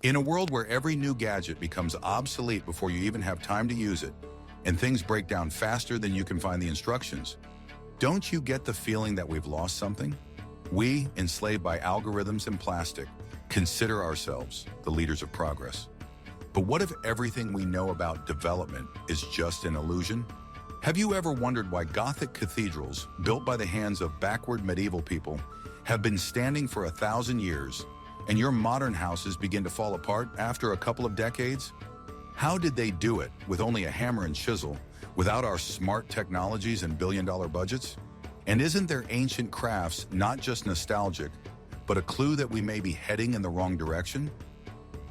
In a world where every new gadget becomes obsolete before you even have time to use it, and things break down faster than you can find the instructions, don't you get the feeling that we've lost something? We, enslaved by algorithms and plastic, consider ourselves the leaders of progress. But what if everything we know about development is just an illusion? Have you ever wondered why Gothic cathedrals, built by the hands of backward medieval people, have been standing for 1,000 years, and your modern houses begin to fall apart after a couple of decades? How did they do it with only a hammer and chisel, without our smart technologies and billion-dollar budgets? And isn't their ancient crafts not just nostalgic, but a clue that we may be heading in the wrong direction?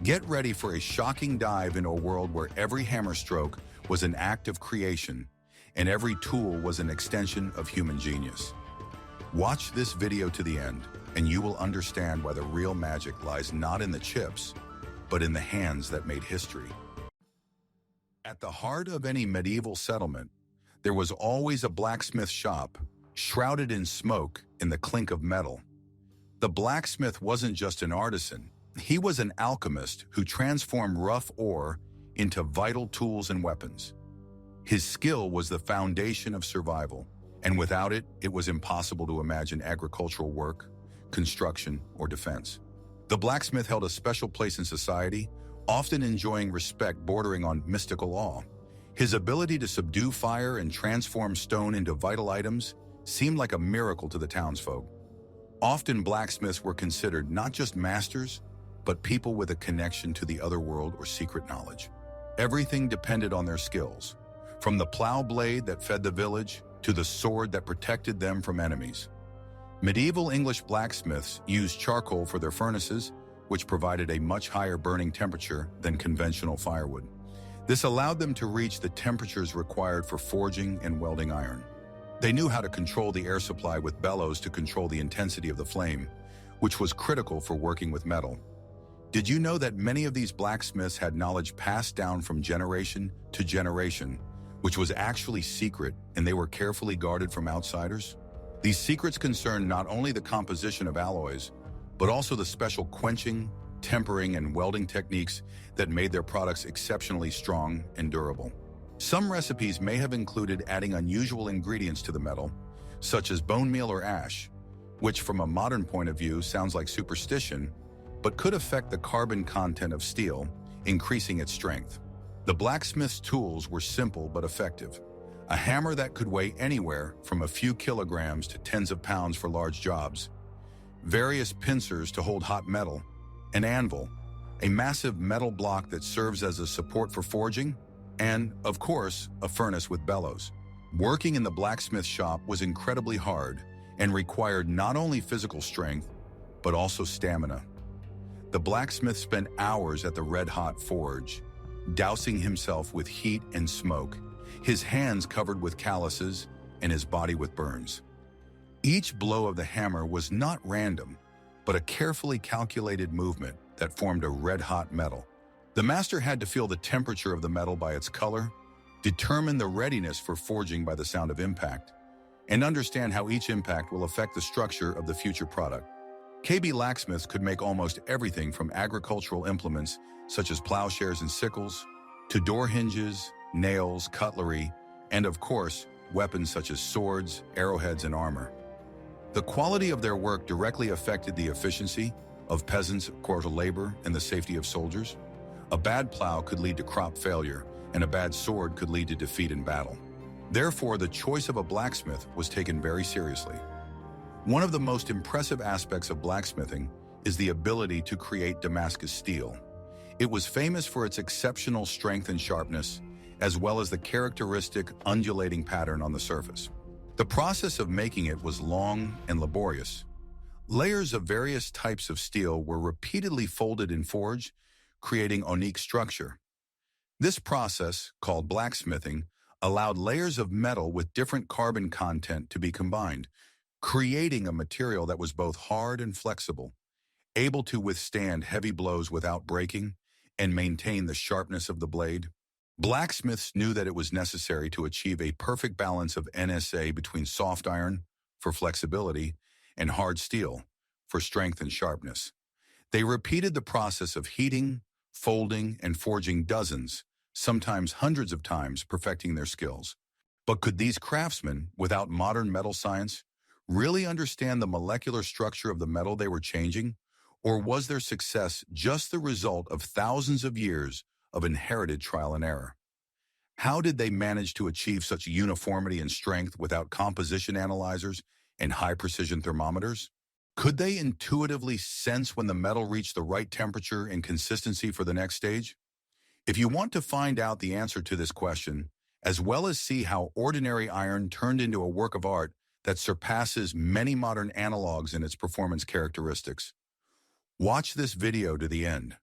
Get ready for a shocking dive into a world where every hammer stroke was an act of creation, and every tool was an extension of human genius. Watch this video to the end, and you will understand why the real magic lies not in the chips, but in the hands that made history. At the heart of any medieval settlement, there was always a blacksmith shop, shrouded in smoke and the clink of metal. The blacksmith wasn't just an artisan, he was an alchemist who transformed rough ore into vital tools and weapons. His skill was the foundation of survival, and without it, it was impossible to imagine agricultural work, construction, or defense. The blacksmith held a special place in society, often enjoying respect bordering on mystical awe. His ability to subdue fire and transform stone into vital items seemed like a miracle to the townsfolk. Often blacksmiths were considered not just masters, but people with a connection to the other world or secret knowledge. Everything depended on their skills, from the plow blade that fed the village to the sword that protected them from enemies. Medieval English blacksmiths used charcoal for their furnaces, which provided a much higher burning temperature than conventional firewood. This allowed them to reach the temperatures required for forging and welding iron. They knew how to control the air supply with bellows to control the intensity of the flame, which was critical for working with metal. Did you know that many of these blacksmiths had knowledge passed down from generation to generation, which was actually secret, and they were carefully guarded from outsiders? These secrets concerned not only the composition of alloys, but also the special quenching, tempering, and welding techniques that made their products exceptionally strong and durable. Some recipes may have included adding unusual ingredients to the metal, such as bone meal or ash, which from a modern point of view sounds like superstition, but could affect the carbon content of steel, increasing its strength. The blacksmith's tools were simple but effective. A hammer that could weigh anywhere from a few kilograms to tens of pounds for large jobs, various pincers to hold hot metal, an anvil, a massive metal block that serves as a support for forging, and, of course, a furnace with bellows. Working in the blacksmith shop was incredibly hard and required not only physical strength, but also stamina. The blacksmith spent hours at the red-hot forge, dousing himself with heat and smoke, his hands covered with calluses and his body with burns. Each blow of the hammer was not random, but a carefully calculated movement that formed a red-hot metal. The master had to feel the temperature of the metal by its color, determine the readiness for forging by the sound of impact, and understand how each impact will affect the structure of the future product. KB blacksmiths could make almost everything from agricultural implements such as plowshares and sickles, to door hinges, nails, cutlery, and of course, weapons such as swords, arrowheads, and armor. The quality of their work directly affected the efficiency of peasants' quarter labor and the safety of soldiers. A bad plow could lead to crop failure, and a bad sword could lead to defeat in battle. Therefore, the choice of a blacksmith was taken very seriously. One of the most impressive aspects of blacksmithing is the ability to create Damascus steel. It was famous for its exceptional strength and sharpness, as well as the characteristic undulating pattern on the surface. The process of making it was long and laborious. Layers of various types of steel were repeatedly folded and forged, creating unique structure. This process, called blacksmithing, allowed layers of metal with different carbon content to be combined, creating a material that was both hard and flexible, able to withstand heavy blows without breaking and maintain the sharpness of the blade. Blacksmiths knew that it was necessary to achieve a perfect balance of NSA between soft iron, for flexibility, and hard steel, for strength and sharpness. They repeated the process of heating, folding, and forging dozens, sometimes hundreds of times, perfecting their skills. But could these craftsmen, without modern metal science, really understand the molecular structure of the metal they were changing? Or was their success just the result of thousands of years of inherited trial and error? How did they manage to achieve such uniformity and strength without composition analyzers and high-precision thermometers? Could they intuitively sense when the metal reached the right temperature and consistency for the next stage? If you want to find out the answer to this question, as well as see how ordinary iron turned into a work of art that surpasses many modern analogs in its performance characteristics, watch this video to the end.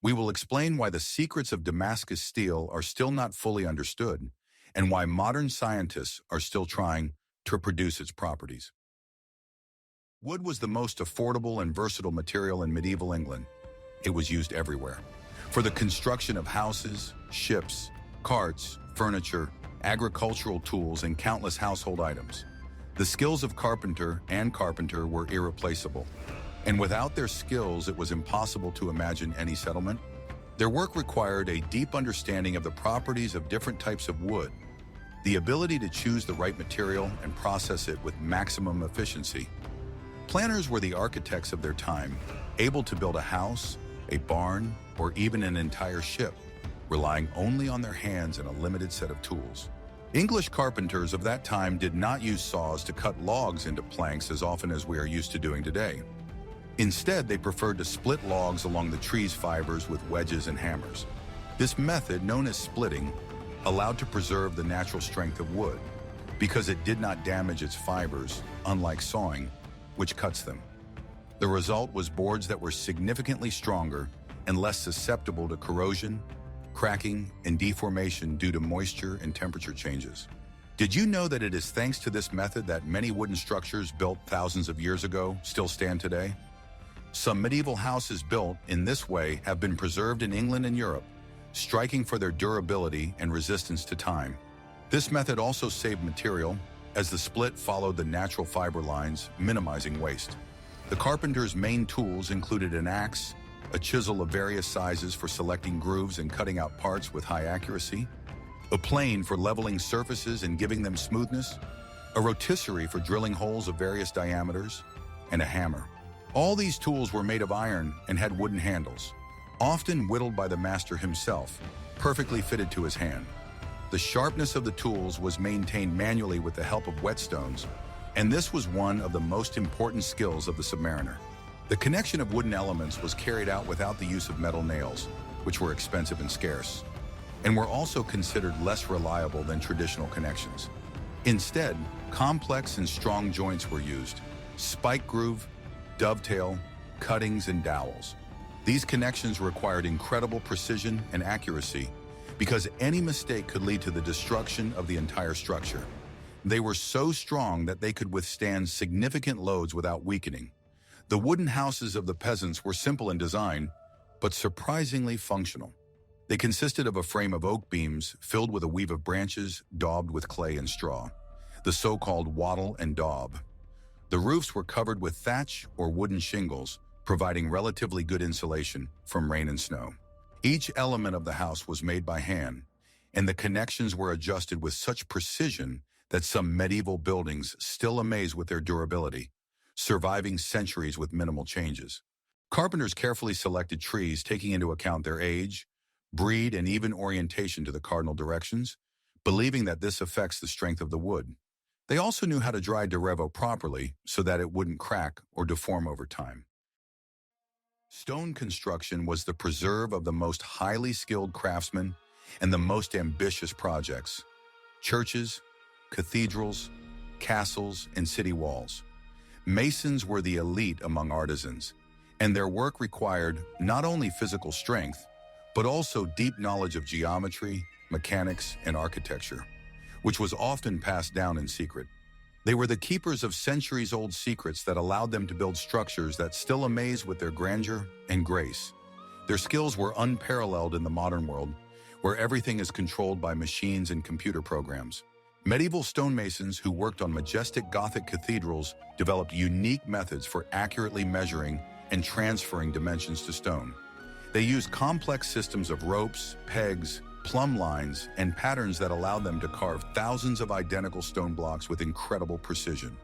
We will explain why the secrets of Damascus steel are still not fully understood and why modern scientists are still trying to produce its properties. Wood was the most affordable and versatile material in medieval England. It was used everywhere. For the construction of houses, ships, carts, furniture, agricultural tools, and countless household items. The skills of carpenter were irreplaceable. And without their skills, it was impossible to imagine any settlement. Their work required a deep understanding of the properties of different types of wood, the ability to choose the right material and process it with maximum efficiency. Planners were the architects of their time, able to build a house, a barn, or even an entire ship, relying only on their hands and a limited set of tools. English carpenters of that time did not use saws to cut logs into planks as often as we are used to doing today. Instead, they preferred to split logs along the tree's fibers with wedges and hammers. This method, known as splitting, allowed to preserve the natural strength of wood because it did not damage its fibers, unlike sawing, which cuts them. The result was boards that were significantly stronger and less susceptible to corrosion, cracking, and deformation due to moisture and temperature changes. Did you know that it is thanks to this method that many wooden structures built thousands of years ago still stand today? Some medieval houses built in this way have been preserved in England and Europe, striking for their durability and resistance to time. This method also saved material, as the split followed the natural fiber lines, minimizing waste. The carpenter's main tools included an axe, a chisel of various sizes for selecting grooves and cutting out parts with high accuracy, a plane for leveling surfaces and giving them smoothness, a rotisserie for drilling holes of various diameters, and a hammer. All these tools were made of iron and had wooden handles, often whittled by the master himself, perfectly fitted to his hand. The sharpness of the tools was maintained manually with the help of whetstones, and this was one of the most important skills of the submariner. The connection of wooden elements was carried out without the use of metal nails, which were expensive and scarce, and were also considered less reliable than traditional connections. Instead, complex and strong joints were used: spike groove, dovetail, cuttings, and dowels. These connections required incredible precision and accuracy because any mistake could lead to the destruction of the entire structure. They were so strong that they could withstand significant loads without weakening. The wooden houses of the peasants were simple in design, but surprisingly functional. They consisted of a frame of oak beams filled with a weave of branches daubed with clay and straw, the so-called wattle and daub. The roofs were covered with thatch or wooden shingles, providing relatively good insulation from rain and snow. Each element of the house was made by hand, and the connections were adjusted with such precision that some medieval buildings still amaze with their durability, surviving centuries with minimal changes. Carpenters carefully selected trees, taking into account their age, breed, and even orientation to the cardinal directions, believing that this affects the strength of the wood. They also knew how to dry Derevo properly so that it wouldn't crack or deform over time. Stone construction was the preserve of the most highly skilled craftsmen and the most ambitious projects: churches, cathedrals, castles, and city walls. Masons were the elite among artisans, and their work required not only physical strength, but also deep knowledge of geometry, mechanics, and architecture, which was often passed down in secret. They were the keepers of centuries-old secrets that allowed them to build structures that still amaze with their grandeur and grace. Their skills were unparalleled in the modern world, where everything is controlled by machines and computer programs. Medieval stonemasons who worked on majestic Gothic cathedrals developed unique methods for accurately measuring and transferring dimensions to stone. They used complex systems of ropes, pegs, plumb lines, and patterns that allowed them to carve thousands of identical stone blocks with incredible precision.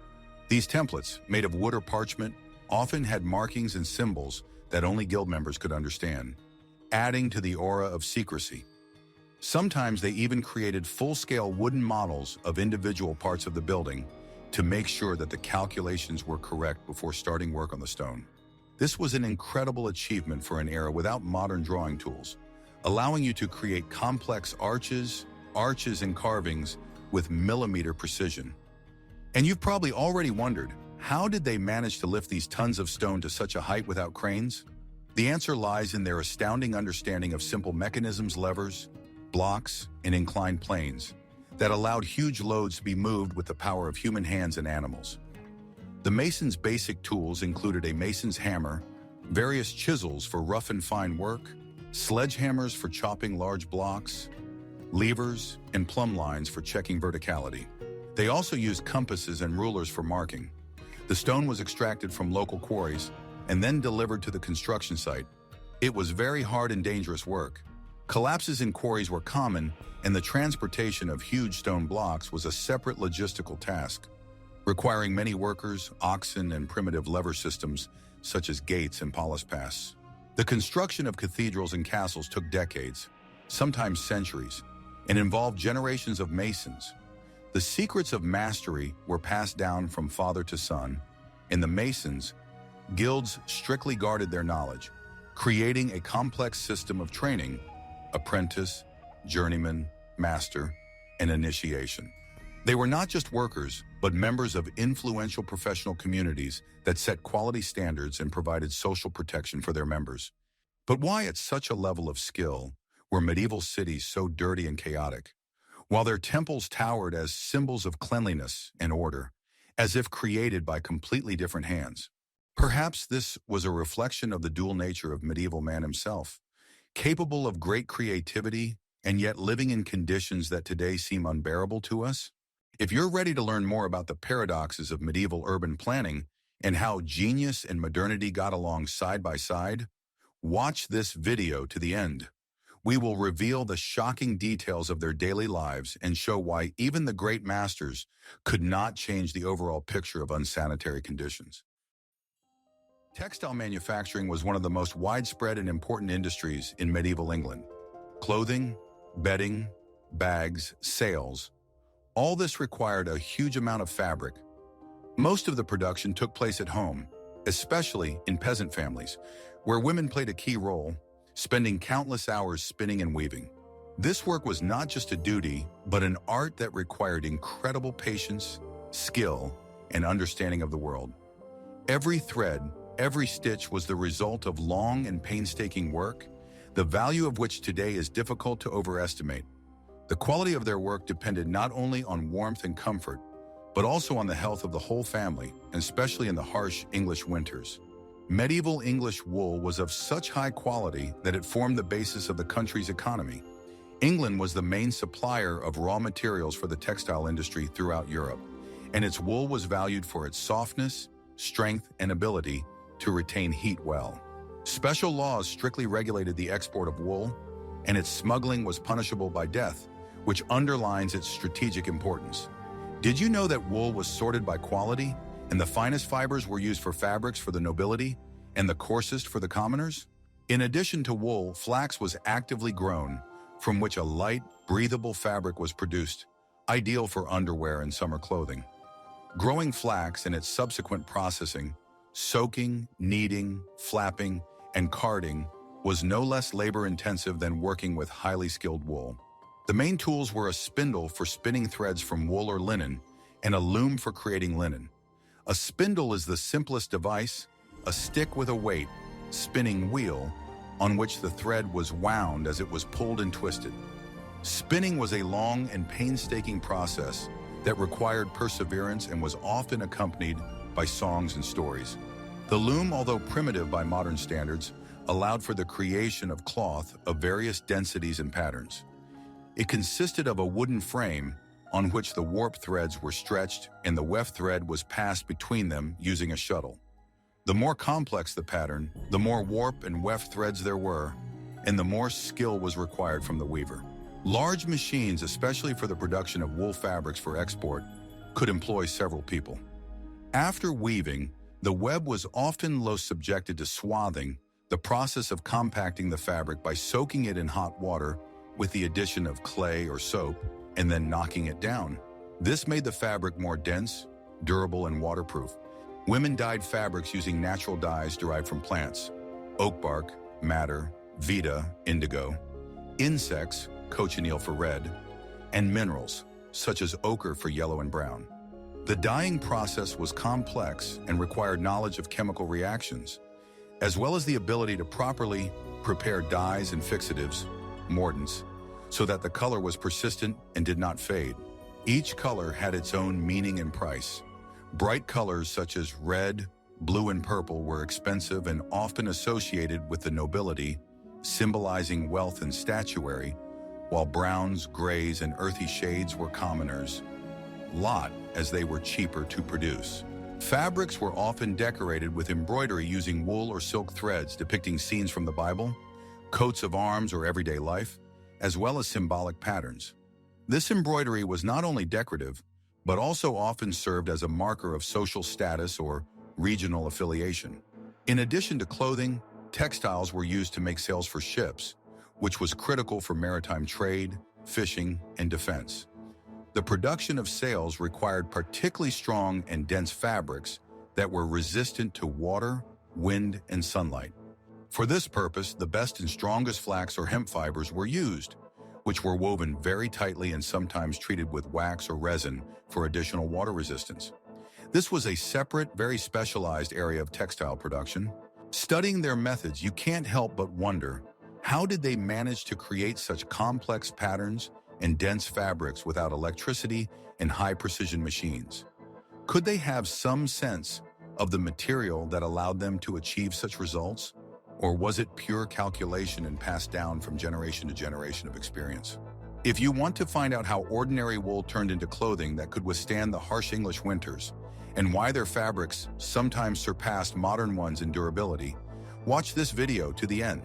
These templates, made of wood or parchment, often had markings and symbols that only guild members could understand, adding to the aura of secrecy. Sometimes they even created full-scale wooden models of individual parts of the building to make sure that the calculations were correct before starting work on the stone. This was an incredible achievement for an era without modern drawing tools, allowing you to create complex arches, and carvings with millimeter precision. And you've probably already wondered, how did they manage to lift these tons of stone to such a height without cranes? The answer lies in their astounding understanding of simple mechanisms, levers, blocks, and inclined planes that allowed huge loads to be moved with the power of human hands and animals. The mason's basic tools included a mason's hammer, various chisels for rough and fine work, sledgehammers for chopping large blocks, levers, and plumb lines for checking verticality. They also used compasses and rulers for marking. The stone was extracted from local quarries and then delivered to the construction site. It was very hard and dangerous work. Collapses in quarries were common, and the transportation of huge stone blocks was a separate logistical task, requiring many workers, oxen, and primitive lever systems such as gates and pass. The construction of cathedrals and castles took decades, sometimes centuries, and involved generations of masons. The secrets of mastery were passed down from father to son, and the masons, guilds strictly guarded their knowledge, creating a complex system of training: apprentice, journeyman, master, and initiation. They were not just workers, but members of influential professional communities that set quality standards and provided social protection for their members. But why at such a level of skill were medieval cities so dirty and chaotic, while their temples towered as symbols of cleanliness and order, as if created by completely different hands? Perhaps this was a reflection of the dual nature of medieval man himself, capable of great creativity and yet living in conditions that today seem unbearable to us. If you're ready to learn more about the paradoxes of medieval urban planning and how genius and modernity got along side by side, watch this video to the end. We will reveal the shocking details of their daily lives and show why even the great masters could not change the overall picture of unsanitary conditions. Textile manufacturing was one of the most widespread and important industries in medieval England. Clothing, bedding, bags, sails, all this required a huge amount of fabric. Most of the production took place at home, especially in peasant families, where women played a key role, spending countless hours spinning and weaving. This work was not just a duty, but an art that required incredible patience, skill, and understanding of the world. Every thread, every stitch was the result of long and painstaking work, the value of which today is difficult to overestimate. The quality of their work depended not only on warmth and comfort, but also on the health of the whole family, and especially in the harsh English winters. Medieval English wool was of such high quality that it formed the basis of the country's economy. England was the main supplier of raw materials for the textile industry throughout Europe, and its wool was valued for its softness, strength, and ability to retain heat well. Special laws strictly regulated the export of wool, and its smuggling was punishable by death, which underlines its strategic importance. Did you know that wool was sorted by quality, and the finest fibers were used for fabrics for the nobility, and the coarsest for the commoners? In addition to wool, flax was actively grown, from which a light, breathable fabric was produced, ideal for underwear and summer clothing. Growing flax and its subsequent processing, soaking, kneading, flapping, and carding was no less labor-intensive than working with highly skilled wool. The main tools were a spindle for spinning threads from wool or linen, and a loom for creating linen. A spindle is the simplest device, a stick with a weight, spinning wheel, on which the thread was wound as it was pulled and twisted. Spinning was a long and painstaking process that required perseverance and was often accompanied by songs and stories. The loom, although primitive by modern standards, allowed for the creation of cloth of various densities and patterns. It consisted of a wooden frame on which the warp threads were stretched and the weft thread was passed between them using a shuttle. The more complex the pattern, the more warp and weft threads there were, and the more skill was required from the weaver. Large machines, especially for the production of wool fabrics for export, could employ several people. After weaving, the web was often subjected to swathing, the process of compacting the fabric by soaking it in hot water with the addition of clay or soap, and then knocking it down. This made the fabric more dense, durable, and waterproof. Women dyed fabrics using natural dyes derived from plants: oak bark, madder, vita, indigo, insects, cochineal for red, and minerals, such as ochre for yellow and brown. The dyeing process was complex and required knowledge of chemical reactions, as well as the ability to properly prepare dyes and fixatives, mordants, so that the color was persistent and did not fade. Each color had its own meaning and price. Bright colors such as red, blue, and purple were expensive and often associated with the nobility, symbolizing wealth and statuary, while browns, grays, and earthy shades were commoners, as they were cheaper to produce. Fabrics were often decorated with embroidery using wool or silk threads depicting scenes from the Bible, coats of arms, or everyday life, as well as symbolic patterns. This embroidery was not only decorative, but also often served as a marker of social status or regional affiliation. In addition to clothing, textiles were used to make sails for ships, which was critical for maritime trade, fishing, and defense. The production of sails required particularly strong and dense fabrics that were resistant to water, wind, and sunlight. For this purpose, the best and strongest flax or hemp fibers were used, which were woven very tightly and sometimes treated with wax or resin for additional water resistance. This was a separate, very specialized area of textile production. Studying their methods, you can't help but wonder, how did they manage to create such complex patterns and dense fabrics without electricity and high-precision machines? Could they have some sense of the material that allowed them to achieve such results? Or was it pure calculation and passed down from generation to generation of experience? If you want to find out how ordinary wool turned into clothing that could withstand the harsh English winters, and why their fabrics sometimes surpassed modern ones in durability, watch this video to the end.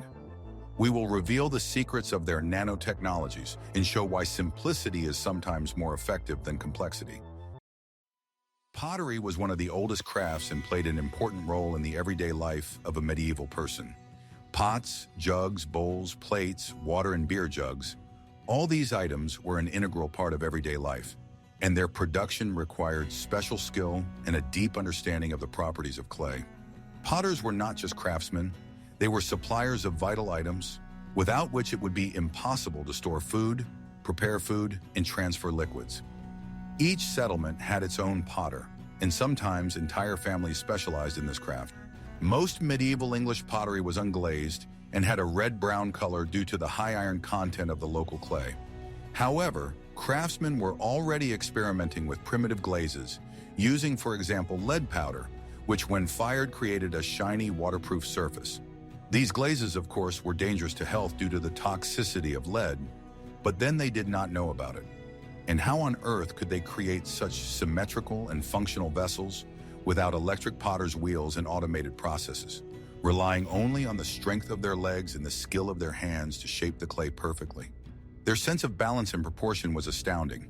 We will reveal the secrets of their nanotechnologies and show why simplicity is sometimes more effective than complexity. Pottery was one of the oldest crafts and played an important role in the everyday life of a medieval person. Pots, jugs, bowls, plates, water and beer jugs, all these items were an integral part of everyday life, and their production required special skill and a deep understanding of the properties of clay. Potters were not just craftsmen, they were suppliers of vital items, without which it would be impossible to store food, prepare food, and transfer liquids. Each settlement had its own potter, and sometimes entire families specialized in this craft. Most medieval English pottery was unglazed and had a red-brown color due to the high iron content of the local clay. However, craftsmen were already experimenting with primitive glazes, using, for example, lead powder, which when fired created a shiny, waterproof surface. These glazes, of course, were dangerous to health due to the toxicity of lead, but then they did not know about it. And how on earth could they create such symmetrical and functional vessels without electric potter's wheels and automated processes, relying only on the strength of their legs and the skill of their hands to shape the clay perfectly? Their sense of balance and proportion was astounding.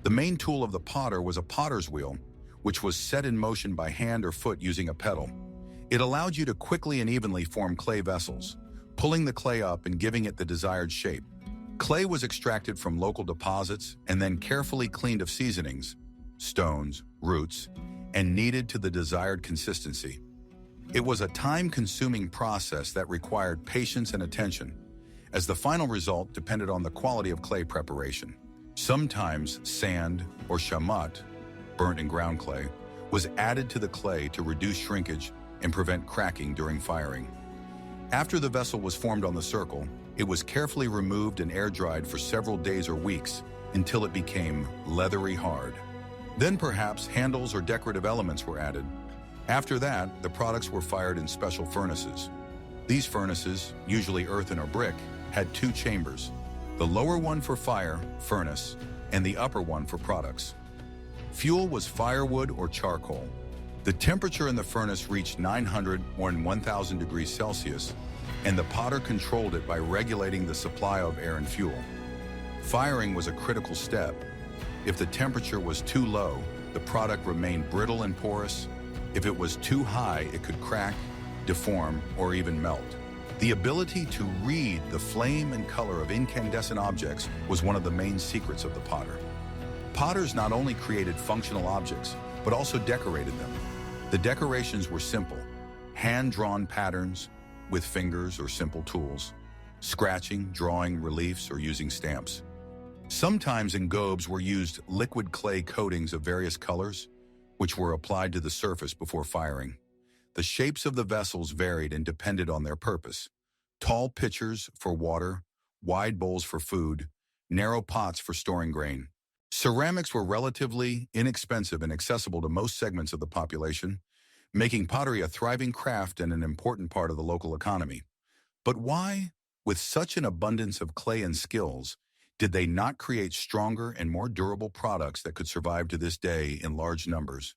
The main tool of the potter was a potter's wheel, which was set in motion by hand or foot using a pedal. It allowed you to quickly and evenly form clay vessels, pulling the clay up and giving it the desired shape. Clay was extracted from local deposits and then carefully cleaned of seasonings, stones, roots, and kneaded to the desired consistency. It was a time-consuming process that required patience and attention, as the final result depended on the quality of clay preparation. Sometimes sand or chamotte, burnt and ground clay, was added to the clay to reduce shrinkage and prevent cracking during firing. After the vessel was formed on the circle, it was carefully removed and air-dried for several days or weeks until it became leathery hard. Then perhaps handles or decorative elements were added. After that, the products were fired in special furnaces. These furnaces, usually earthen or brick, had two chambers, the lower one for fire, furnace, and the upper one for products. Fuel was firewood or charcoal. The temperature in the furnace reached 900 or 1,000 degrees Celsius, and the potter controlled it by regulating the supply of air and fuel. Firing was a critical step. If the temperature was too low, the product remained brittle and porous. If it was too high, it could crack, deform, or even melt. The ability to read the flame and color of incandescent objects was one of the main secrets of the potter. Potters not only created functional objects, but also decorated them. The decorations were simple: hand-drawn patterns with fingers or simple tools, scratching, drawing reliefs, or using stamps. Sometimes engobes were used liquid clay coatings of various colors, which were applied to the surface before firing. The shapes of the vessels varied and depended on their purpose: tall pitchers for water, wide bowls for food, narrow pots for storing grain. Ceramics were relatively inexpensive and accessible to most segments of the population, making pottery a thriving craft and an important part of the local economy. But why, with such an abundance of clay and skills, did they not create stronger and more durable products that could survive to this day in large numbers?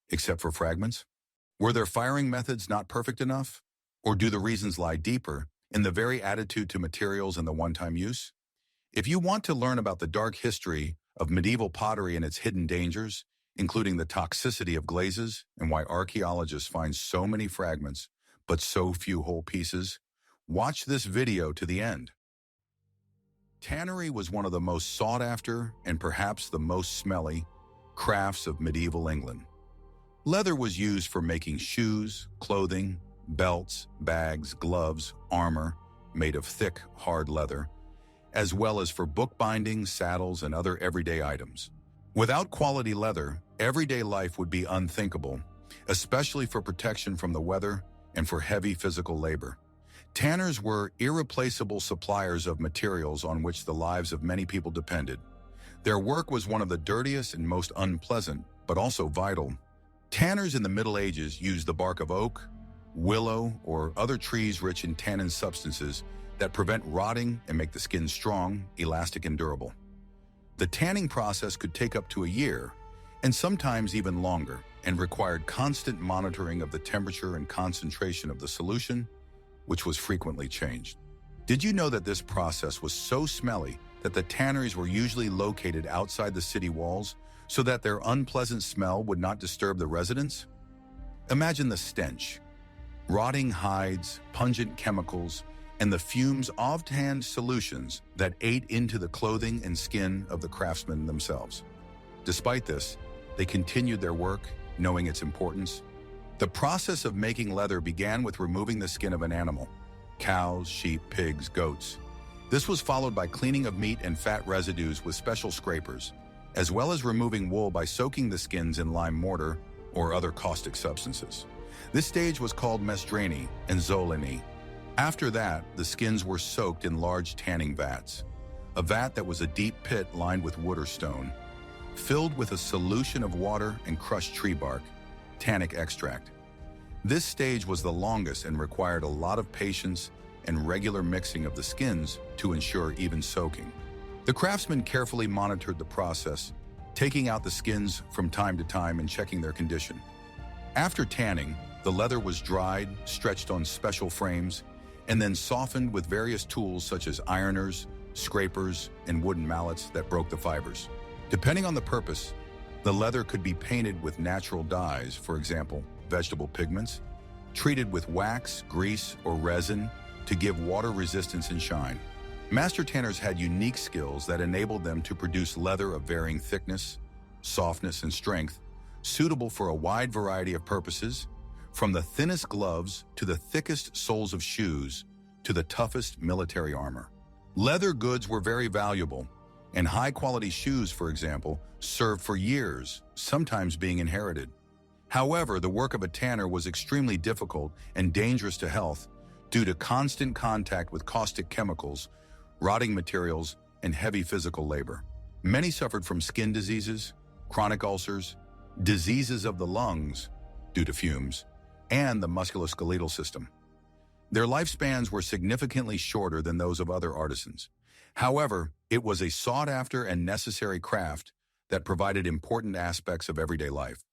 Except for fragments? Were their firing methods not perfect enough? Or do the reasons lie deeper in the very attitude to materials and the one-time use? If you want to learn about the dark history of medieval pottery and its hidden dangers, including the toxicity of glazes and why archaeologists find so many fragments but so few whole pieces, watch this video to the end. Tannery was one of the most sought-after and perhaps the most smelly crafts of medieval England. Leather was used for making shoes, clothing, belts, bags, gloves, armor made of thick, hard leather, as well as for bookbinding, saddles, and other everyday items. Without quality leather, everyday life would be unthinkable, especially for protection from the weather and for heavy physical labor. Tanners were irreplaceable suppliers of materials on which the lives of many people depended. Their work was one of the dirtiest and most unpleasant, but also vital. Tanners in the Middle Ages used the bark of oak, willow, or other trees rich in tannin substances that prevent rotting and make the skin strong, elastic, and durable. The tanning process could take up to a year, and sometimes even longer, and required constant monitoring of the temperature and concentration of the solution, which was frequently changed. Did you know that this process was so smelly that the tanneries were usually located outside the city walls so that their unpleasant smell would not disturb the residents? Imagine the stench: rotting hides, pungent chemicals, and the fumes of tanned solutions that ate into the clothing and skin of the craftsmen themselves. Despite this, they continued their work, knowing its importance. The process of making leather began with removing the skin of an animal: cows, sheep, pigs, goats. This was followed by cleaning of meat and fat residues with special scrapers, as well as removing wool by soaking the skins in lime mortar or other caustic substances. This stage was called mesdrainy and zolini. After that, the skins were soaked in large tanning vats. A vat that was a deep pit lined with wood or stone, filled with a solution of water and crushed tree bark, tannic extract. This stage was the longest and required a lot of patience and regular mixing of the skins to ensure even soaking. The craftsmen carefully monitored the process, taking out the skins from time to time and checking their condition. After tanning, the leather was dried, stretched on special frames, and then softened with various tools such as ironers, scrapers, and wooden mallets that broke the fibers. Depending on the purpose, the leather could be painted with natural dyes, for example, vegetable pigments, treated with wax, grease, or resin to give water resistance and shine. Master tanners had unique skills that enabled them to produce leather of varying thickness, softness, and strength, suitable for a wide variety of purposes, from the thinnest gloves to the thickest soles of shoes to the toughest military armor. Leather goods were very valuable, and high-quality shoes, for example, served for years, sometimes being inherited. However, the work of a tanner was extremely difficult and dangerous to health due to constant contact with caustic chemicals, rotting materials, and heavy physical labor. Many suffered from skin diseases, chronic ulcers, diseases of the lungs due to fumes, and the musculoskeletal system. Their lifespans were significantly shorter than those of other artisans. However, it was a sought-after and necessary craft that provided important aspects of everyday life.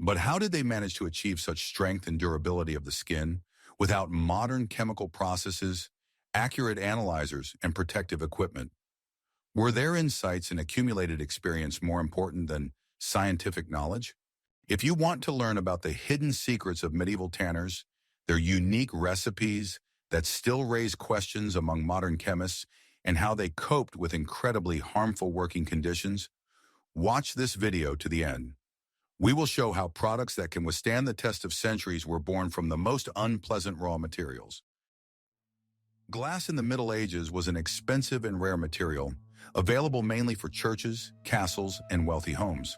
But how did they manage to achieve such strength and durability of the skin without modern chemical processes, accurate analyzers, and protective equipment? Were their insights and accumulated experience more important than scientific knowledge? If you want to learn about the hidden secrets of medieval tanners, their unique recipes that still raise questions among modern chemists, and how they coped with incredibly harmful working conditions, watch this video to the end. We will show how products that can withstand the test of centuries were born from the most unpleasant raw materials. Glass in the Middle Ages was an expensive and rare material, available mainly for churches, castles, and wealthy homes.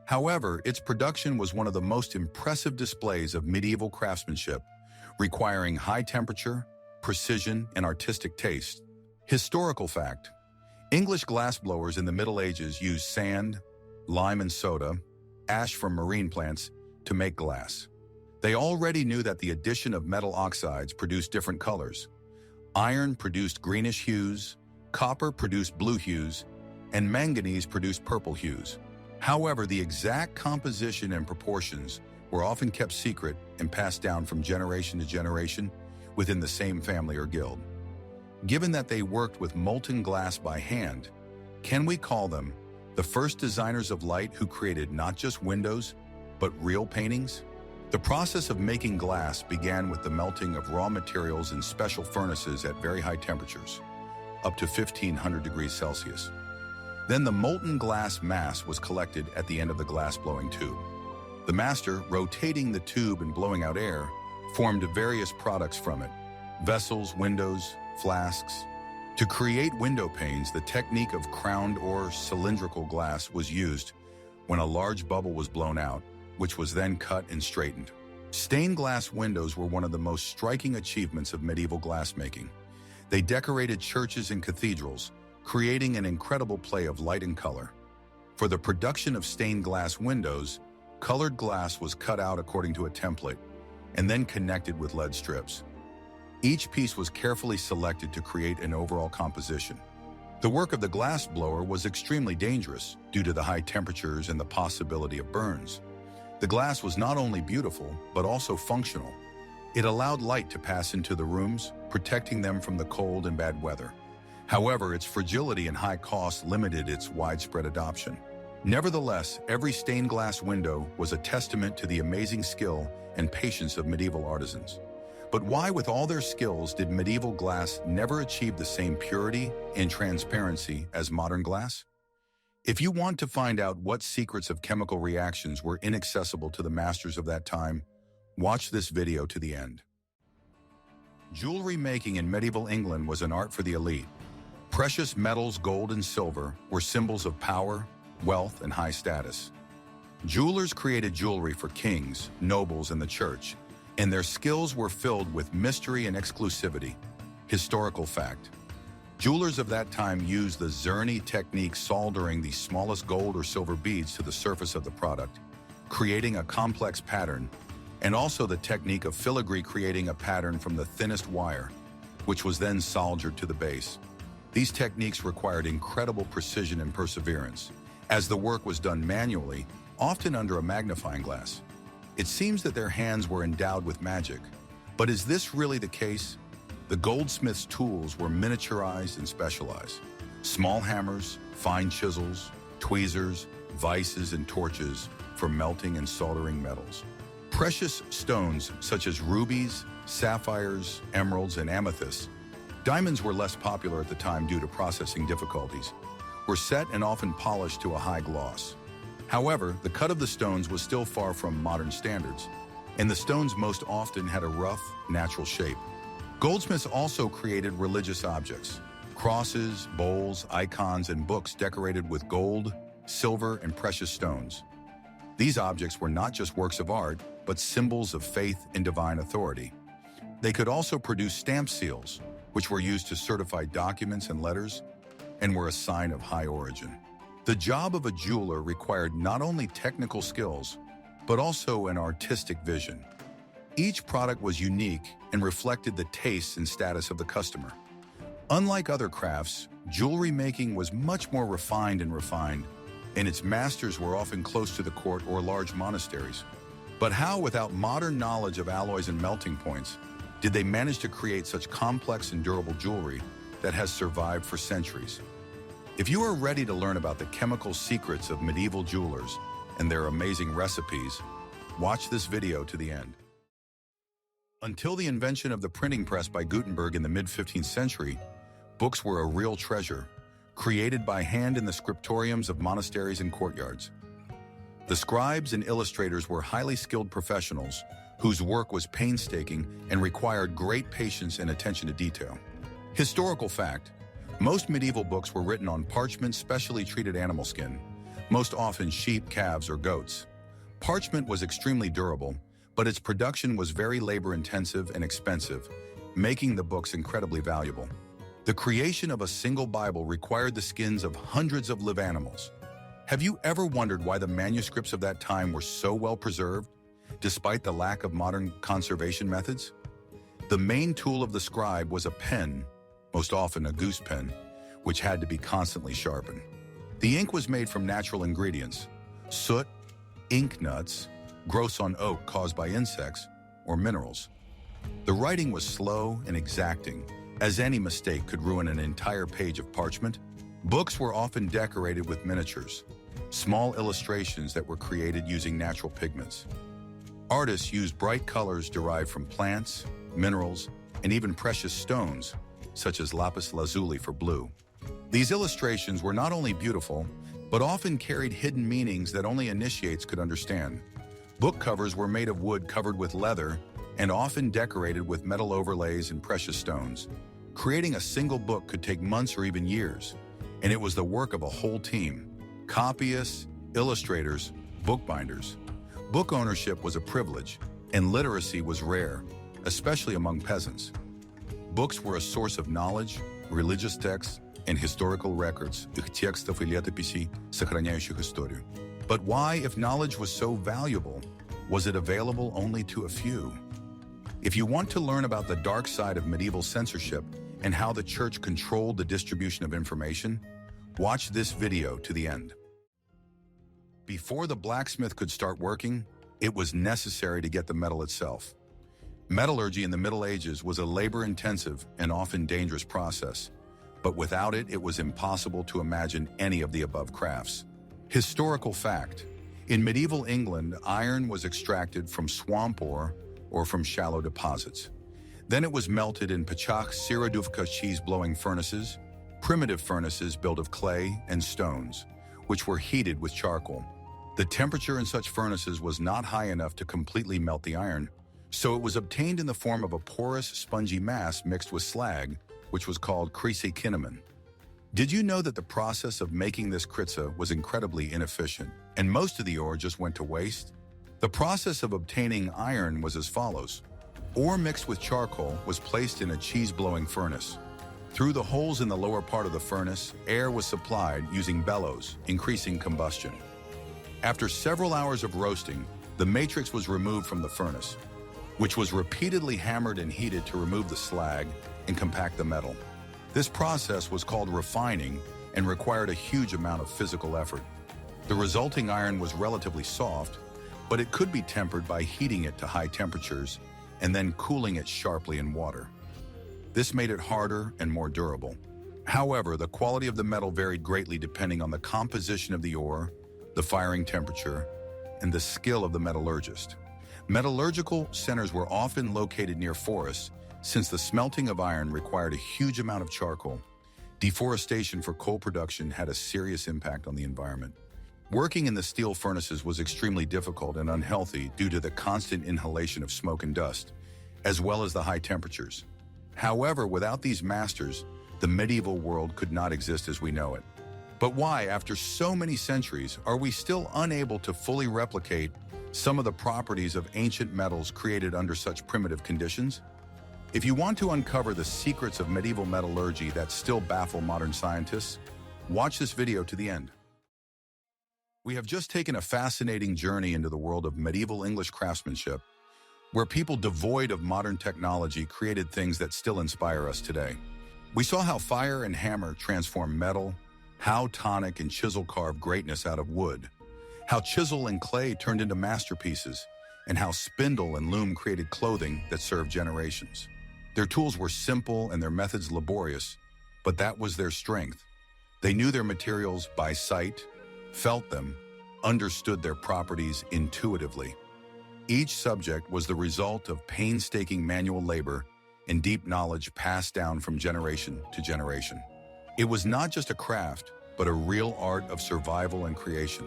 However, its production was one of the most impressive displays of medieval craftsmanship, requiring high temperature, precision, and artistic taste. Historical fact: English glassblowers in the Middle Ages used sand, lime and soda, ash from marine plants to make glass. They already knew that the addition of metal oxides produced different colors. Iron produced greenish hues, copper produced blue hues, and manganese produced purple hues. However, the exact composition and proportions were often kept secret and passed down from generation to generation within the same family or guild. Given that they worked with molten glass by hand, can we call them the first designers of light who created not just windows, but real paintings? The process of making glass began with the melting of raw materials in special furnaces at very high temperatures, up to 1500 degrees Celsius. Then the molten glass mass was collected at the end of the glass-blowing tube. The master, rotating the tube and blowing out air, formed various products from it: vessels, windows, flasks. To create window panes, the technique of crowned or cylindrical glass was used when a large bubble was blown out, which was then cut and straightened. Stained glass windows were one of the most striking achievements of medieval glassmaking. They decorated churches and cathedrals, creating an incredible play of light and color. For the production of stained glass windows, colored glass was cut out according to a template and then connected with lead strips. Each piece was carefully selected to create an overall composition. The work of the glass blower was extremely dangerous due to the high temperatures and the possibility of burns. The glass was not only beautiful, but also functional. It allowed light to pass into the rooms, protecting them from the cold and bad weather. However, its fragility and high cost limited its widespread adoption. Nevertheless, every stained glass window was a testament to the amazing skill and patience of medieval artisans. But why, with all their skills, did medieval glass never achieve the same purity and transparency as modern glass? If you want to find out what secrets of chemical reactions were inaccessible to the masters of that time, watch this video to the end. Jewelry making in medieval England was an art for the elite. Precious metals, gold and silver, were symbols of power, wealth, and high status. Jewelers created jewelry for kings, nobles, and the church, and their skills were filled with mystery and exclusivity. Historical fact: jewelers of that time used the Zerny technique, soldering the smallest gold or silver beads to the surface of the product, creating a complex pattern, and also the technique of filigree, creating a pattern from the thinnest wire, which was then soldered to the base. These techniques required incredible precision and perseverance, as the work was done manually, often under a magnifying glass. It seems that their hands were endowed with magic. But is this really the case? The goldsmith's tools were miniaturized and specialized. Small hammers, fine chisels, tweezers, vices, and torches for melting and soldering metals. Precious stones such as rubies, sapphires, emeralds, and amethysts, diamonds were less popular at the time due to processing difficulties, were set and often polished to a high gloss. However, the cut of the stones was still far from modern standards, and the stones most often had a rough, natural shape. Goldsmiths also created religious objects: crosses, bowls, icons, and books decorated with gold, silver, and precious stones. These objects were not just works of art, but symbols of faith and divine authority. They could also produce stamp seals, which were used to certify documents and letters, and were a sign of high origin. The job of a jeweler required not only technical skills, but also an artistic vision. Each product was unique and reflected the tastes and status of the customer. Unlike other crafts, jewelry making was much more refined, and its masters were often close to the court or large monasteries. But how, without modern knowledge of alloys and melting points, did they manage to create such complex and durable jewelry that has survived for centuries? If you are ready to learn about the chemical secrets of medieval jewelers and their amazing recipes, watch this video to the end. Until the invention of the printing press by Gutenberg in the mid-15th century, books were a real treasure, created by hand in the scriptoriums of monasteries and courtyards. The scribes and illustrators were highly skilled professionals whose work was painstaking and required great patience and attention to detail. Historical fact: most medieval books were written on parchment specially treated animal skin, most often sheep, calves, or goats. Parchment was extremely durable, but its production was very labor-intensive and expensive, making the books incredibly valuable. The creation of a single Bible required the skins of hundreds of live animals. Have you ever wondered why the manuscripts of that time were so well preserved, despite the lack of modern conservation methods? The main tool of the scribe was a pen, most often a goose pen, which had to be constantly sharpened. The ink was made from natural ingredients: soot, ink nuts, growths on oak caused by insects, or minerals. The writing was slow and exacting, as any mistake could ruin an entire page of parchment. Books were often decorated with miniatures, small illustrations that were created using natural pigments. Artists used bright colors derived from plants, minerals, and even precious stones, such as lapis lazuli for blue. These illustrations were not only beautiful, but often carried hidden meanings that only initiates could understand. Book covers were made of wood covered with leather and often decorated with metal overlays and precious stones. Creating a single book could take months or even years, and it was the work of a whole team: copyists, illustrators, bookbinders. Book ownership was a privilege, and literacy was rare, especially among peasants. Books were a source of knowledge, religious texts, and historical records, их текстов и летописей, сохраняющих историю. But why, if knowledge was so valuable, was it available only to a few? If you want to learn about the dark side of medieval censorship and how the church controlled the distribution of information, watch this video to the end. Before the blacksmith could start working, it was necessary to get the metal itself. Metallurgy in the Middle Ages was a labor-intensive and often dangerous process, but without it, it was impossible to imagine any of the above crafts. Historical fact: in medieval England, iron was extracted from swamp ore or from shallow deposits. Then it was melted in pachach siraduvka cheese-blowing furnaces, primitive furnaces built of clay and stones, which were heated with charcoal. The temperature in such furnaces was not high enough to completely melt the iron, so it was obtained in the form of a porous, spongy mass mixed with slag, which was called krise kinnaman. Did you know that the process of making this kritza was incredibly inefficient, and most of the ore just went to waste? The process of obtaining iron was as follows. Ore mixed with charcoal was placed in a cheese-blowing furnace. Through the holes in the lower part of the furnace, air was supplied using bellows, increasing combustion. After several hours of roasting, the matrix was removed from the furnace, which was repeatedly hammered and heated to remove the slag and compact the metal. This process was called refining and required a huge amount of physical effort. The resulting iron was relatively soft, but it could be tempered by heating it to high temperatures and then cooling it sharply in water. This made it harder and more durable. However, the quality of the metal varied greatly depending on the composition of the ore, the firing temperature, and the skill of the metallurgist. Metallurgical centers were often located near forests, since the smelting of iron required a huge amount of charcoal. Deforestation for coal production had a serious impact on the environment. Working in the steel furnaces was extremely difficult and unhealthy due to the constant inhalation of smoke and dust, as well as the high temperatures. However, without these masters, the medieval world could not exist as we know it. But why, after so many centuries, are we still unable to fully replicate some of the properties of ancient metals created under such primitive conditions? If you want to uncover the secrets of medieval metallurgy that still baffle modern scientists, watch this video to the end. We have just taken a fascinating journey into the world of medieval English craftsmanship, where people devoid of modern technology created things that still inspire us today. We saw how fire and hammer transform metal, how tonic and chisel carved greatness out of wood, how chisel and clay turned into masterpieces, and how spindle and loom created clothing that served generations. Their tools were simple and their methods laborious, but that was their strength. They knew their materials by sight, felt them, understood their properties intuitively. Each subject was the result of painstaking manual labor and deep knowledge passed down from generation to generation. It was not just a craft, but a real art of survival and creation.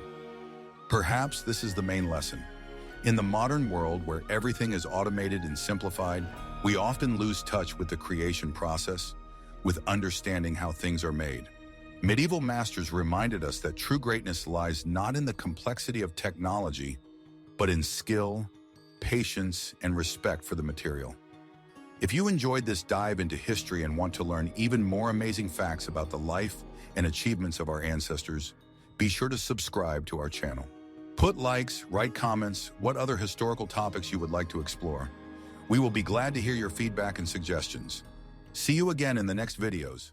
Perhaps this is the main lesson. In the modern world where everything is automated and simplified, we often lose touch with the creation process, with understanding how things are made. Medieval masters reminded us that true greatness lies not in the complexity of technology, but in skill, patience, and respect for the material. If you enjoyed this dive into history and want to learn even more amazing facts about the life and achievements of our ancestors, be sure to subscribe to our channel. Put likes, write comments, what other historical topics you would like to explore. We will be glad to hear your feedback and suggestions. See you again in the next videos.